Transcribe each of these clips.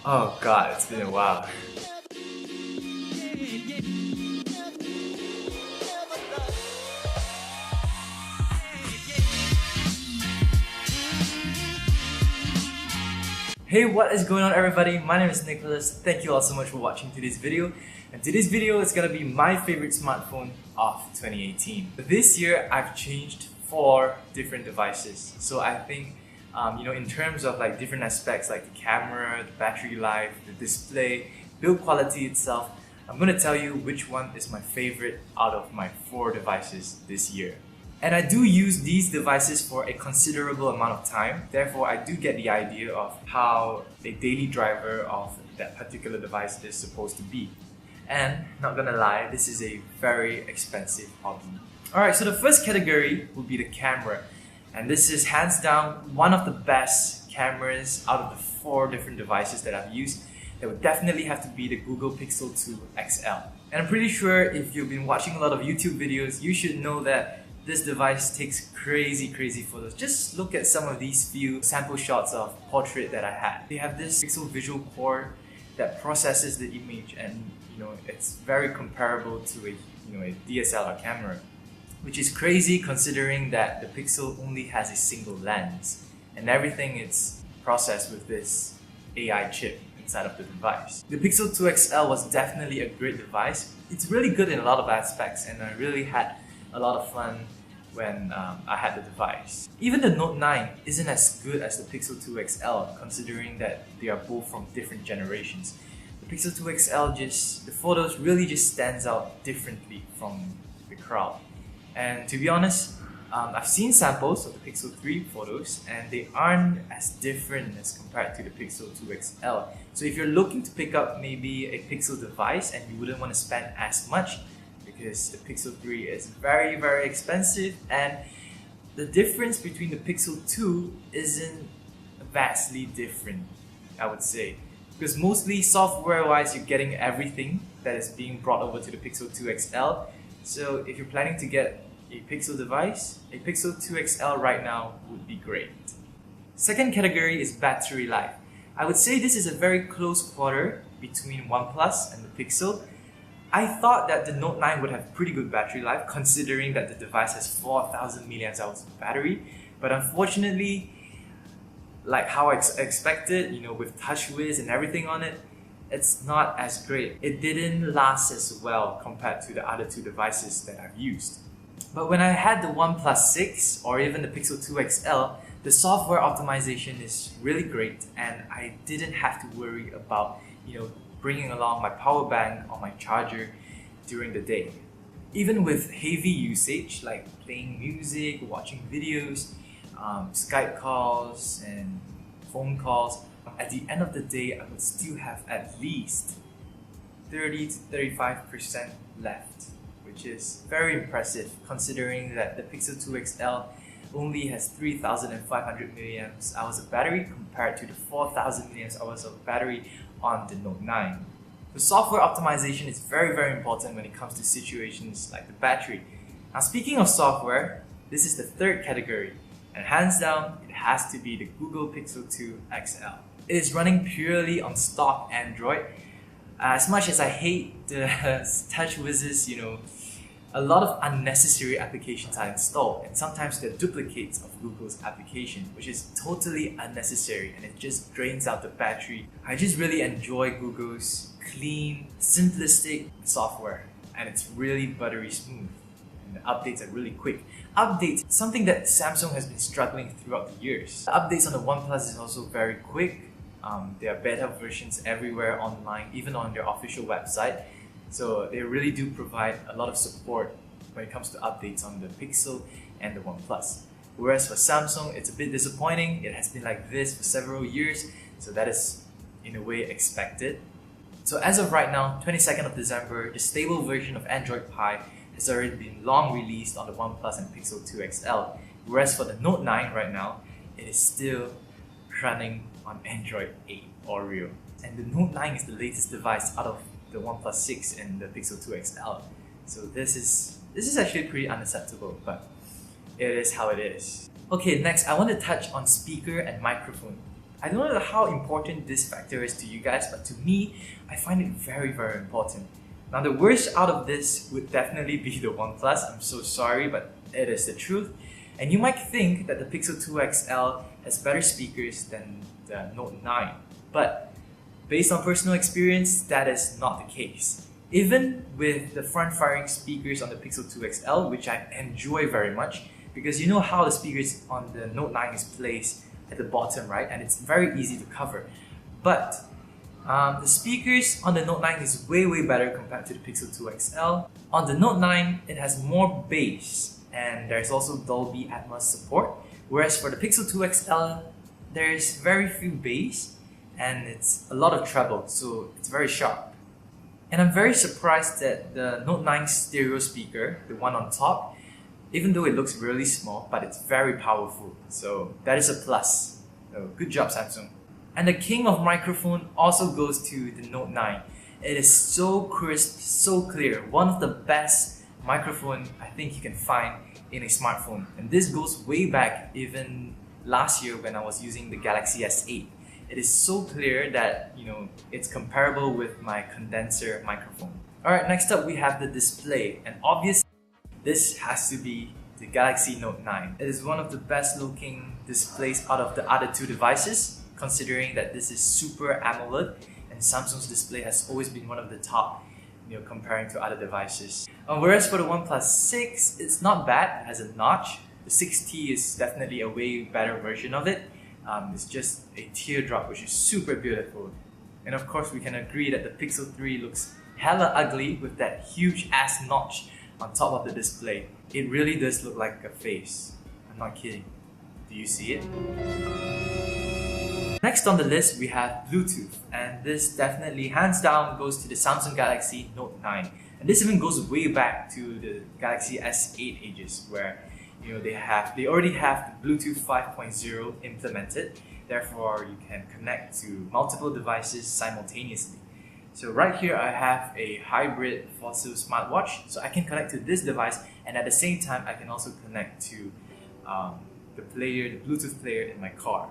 Oh god, it's been a while. Hey, what is going on everybody? My name is Nicholas. Thank you all so much for watching today's video. And today's video is gonna be my favorite smartphone of 2018. This year, I've changed 4 different devices. So I think, in terms of like different aspects like the camera, the battery life, the display, build quality itself, I'm gonna tell you which one is my favorite out of my 4 devices this year. And I do use these devices for a considerable amount of time. Therefore, I do get the idea of how a daily driver of that particular device is supposed to be. And not gonna lie, this is a very expensive hobby. Alright, so the first category would be the camera. And this is hands down one of the best cameras out of the 4 different devices that I've used. That would definitely have to be the Google Pixel 2 XL. And I'm pretty sure if you've been watching a lot of YouTube videos, you should know that this device takes crazy photos. Just look at some of these few sample shots of portrait that I had. They have this pixel visual core that processes the image, and it's very comparable to a DSLR camera, which is crazy considering that the Pixel only has a single lens and everything is processed with this AI chip inside of the device. The Pixel 2 XL was definitely a great device. It's really good in a lot of aspects, and I really had a lot of fun when I had the device. Even the Note 9 isn't as good as the Pixel 2 XL, considering that they are both from different generations. The Pixel 2 XL the photos really just stands out differently from the crowd. And to be honest, I've seen samples of the Pixel 3 photos and they aren't as different as compared to the Pixel 2 XL. So if you're looking to pick up maybe a Pixel device and you wouldn't want to spend as much, because the Pixel 3 is very expensive, and the difference between the Pixel 2 isn't vastly different, I would say. Because mostly software-wise, you're getting everything that is being brought over to the Pixel 2 XL. So if you're planning to get a Pixel device, a Pixel 2 XL right now would be great. Second category is battery life. I would say this is a very close quarter between OnePlus and the Pixel. I thought that the Note 9 would have pretty good battery life considering that the device has 4000 mAh of battery, but unfortunately, like how I expected, with TouchWiz and everything on it, it's not as great. It didn't last as well compared to the other 2 devices that I've used. But when I had the OnePlus 6 or even the Pixel 2 XL, the software optimization is really great, and I didn't have to worry about, bringing along my power bank or my charger during the day. Even with heavy usage like playing music, watching videos, Skype calls and phone calls, at the end of the day I would still have at least 30 to 35% left, which is very impressive considering that the Pixel 2 XL only has 3500 mAh of battery compared to the 4000 mAh of battery on the Note 9. The software optimization is very important when it comes to situations like the battery. Now speaking of software, this is the third category, and hands down, it has to be the Google Pixel 2 XL. It is running purely on stock Android. As much as I hate the TouchWiz's, a lot of unnecessary applications are installed, and sometimes they're duplicates of Google's application, which is totally unnecessary and it just drains out the battery. I just really enjoy Google's clean, simplistic software, and it's really buttery smooth. And the updates are really quick. Updates, something that Samsung has been struggling throughout the years. The updates on the OnePlus is also very quick. There are beta versions everywhere online, even on their official website. So they really do provide a lot of support when it comes to updates on the Pixel and the OnePlus. Whereas for Samsung, it's a bit disappointing. It has been like this for several years, so that is in a way expected. So as of right now, 22nd of December, the stable version of Android Pie has already been long released on the OnePlus and Pixel 2 XL. Whereas for the Note 9 right now, it is still running on Android 8 Oreo. And the Note 9 is the latest device out of the OnePlus 6 and the Pixel 2 XL. So this is actually pretty unacceptable, but it is how it is. Okay, next I want to touch on speaker and microphone. I don't know how important this factor is to you guys, but to me, I find it very, very important. Now, the worst out of this would definitely be the OnePlus. I'm so sorry, but it is the truth. And you might think that the Pixel 2 XL has better speakers than the Note 9, but based on personal experience, that is not the case. Even with the front-firing speakers on the Pixel 2 XL, which I enjoy very much, because you know how the speakers on the Note 9 is placed at the bottom, right? And it's very easy to cover. But the speakers on the Note 9 is way, way better compared to the Pixel 2 XL. On the Note 9, it has more bass, and there's also Dolby Atmos support. Whereas for the Pixel 2 XL, there's very few bass, and it's a lot of treble, so it's very sharp. And I'm very surprised that the Note 9 stereo speaker, the one on top, even though it looks really small, but it's very powerful. So that is a plus. So good job, Samsung. And the king of microphone also goes to the Note 9. It is so crisp, so clear. One of the best microphone I think you can find in a smartphone. And this goes way back even last year when I was using the Galaxy S8. It is so clear that, you know, it's comparable with my condenser microphone. Alright, next up we have the display, and obviously this has to be the Galaxy Note 9. It is one of the best looking displays out of the other two devices, considering that this is Super AMOLED, and Samsung's display has always been one of the top, you know, comparing to other devices. Whereas for the OnePlus 6, it's not bad. It has a notch. The 6T is definitely a way better version of it. It's just a teardrop, which is super beautiful. And of course, we can agree that the Pixel 3 looks hella ugly with that huge ass notch on top of the display. It really does look like a face. I'm not kidding. Do you see it? Next on the list, we have Bluetooth. And this definitely, hands down, goes to the Samsung Galaxy Note 9. And this even goes way back to the Galaxy S8 ages, where you know, they already have the Bluetooth 5.0 implemented, therefore you can connect to multiple devices simultaneously. So right here I have a hybrid Fossil smartwatch, so I can connect to this device, and at the same time I can also connect to the Bluetooth player in my car.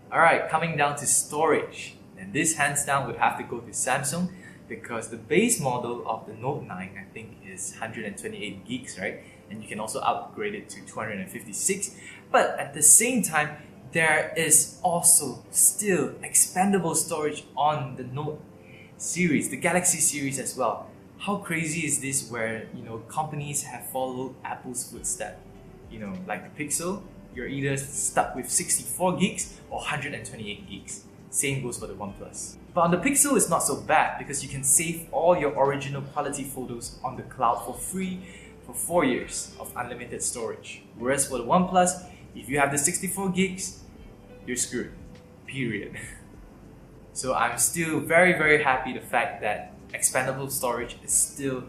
Alright, coming down to storage, and this hands down would have to go to Samsung, because the base model of the Note 9 I think is 128 gigs, right? And you can also upgrade it to 256. But at the same time, there is also still expandable storage on the Note series, the Galaxy series as well. How crazy is this where, you know, companies have followed Apple's footstep? You know, like the Pixel, you're either stuck with 64 gigs or 128 gigs. Same goes for the OnePlus. But on the Pixel, it's not so bad because you can save all your original quality photos on the cloud for free for 4 years of unlimited storage. Whereas for the OnePlus, if you have the 64 gigs, you're screwed. Period. So I'm still very, very happy the fact that expandable storage is still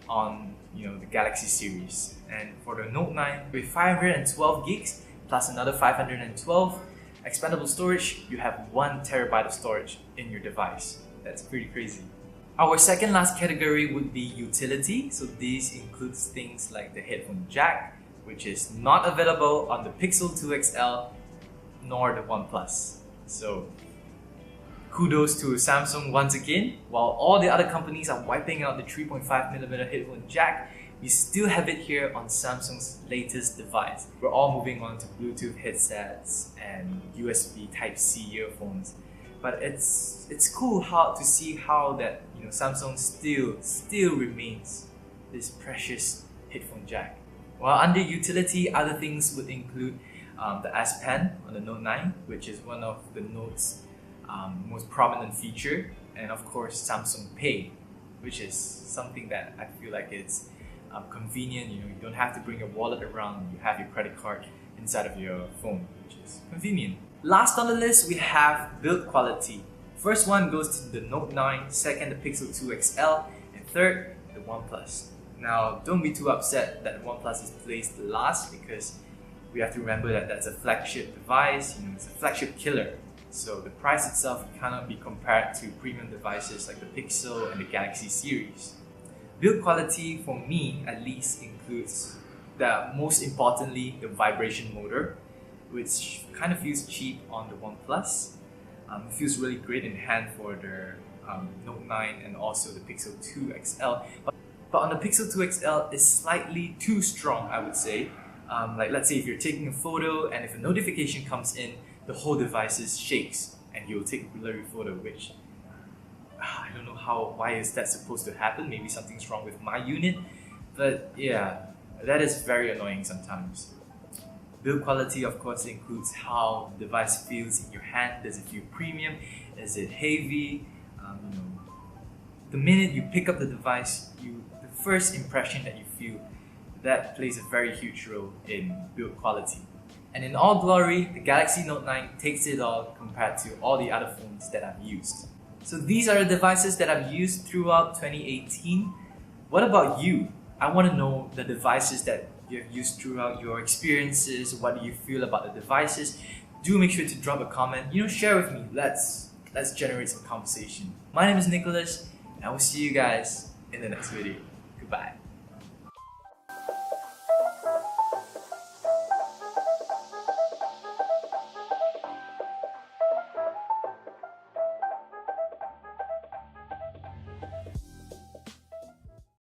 on, you know, the Galaxy series. And for the Note 9 with 512 gigs plus another 512 expandable storage, you have 1 terabyte of storage in your device. That's pretty crazy. Our second last category would be utility. So this includes things like the headphone jack, which is not available on the Pixel 2 XL nor the OnePlus. So kudos to Samsung once again. While all the other companies are wiping out the 3.5mm headphone jack, we still have it here on Samsung's latest device. We're all moving on to Bluetooth headsets and USB Type-C earphones. But it's cool to see how that, you know, Samsung still remains this precious headphone jack. While under utility, other things would include the S Pen on the Note 9, which is one of the Note's most prominent feature, and of course Samsung Pay, which is something that I feel like it's convenient. You know, you don't have to bring your wallet around. You have your credit card inside of your phone, which is convenient. Last on the list, we have build quality. First one goes to the Note 9, second the Pixel 2 XL, and third the OnePlus. Now, don't be too upset that the OnePlus is placed last, because we have to remember that that's a flagship device. You know, it's a flagship killer. So the price itself cannot be compared to premium devices like the Pixel and the Galaxy series. Build quality, for me at least, includes most importantly, the vibration motor, which kind of feels cheap on the OnePlus. It feels really great in hand for the Note 9 and also the Pixel 2 XL. But on the Pixel 2 XL, it's slightly too strong, I would say. Like let's say if you're taking a photo and if a notification comes in, the whole device shakes and you'll take a blurry photo, which I don't know why is that supposed to happen. Maybe something's wrong with my unit, but yeah, that is very annoying sometimes. Build quality, of course, includes how the device feels in your hand. Does it feel premium? Is it heavy? The minute you pick up the device, the first impression that you feel, that plays a very huge role in build quality. And in all glory, the Galaxy Note 9 takes it all compared to all the other phones that I've used. So these are the devices that I've used throughout 2018. What about you? I want to know the devices that you have used throughout your experiences. What do you feel about the devices? Do make sure to drop a comment. Share with me. Let's generate some conversation. My name is Nicholas, and I will see you guys in the next video. Goodbye.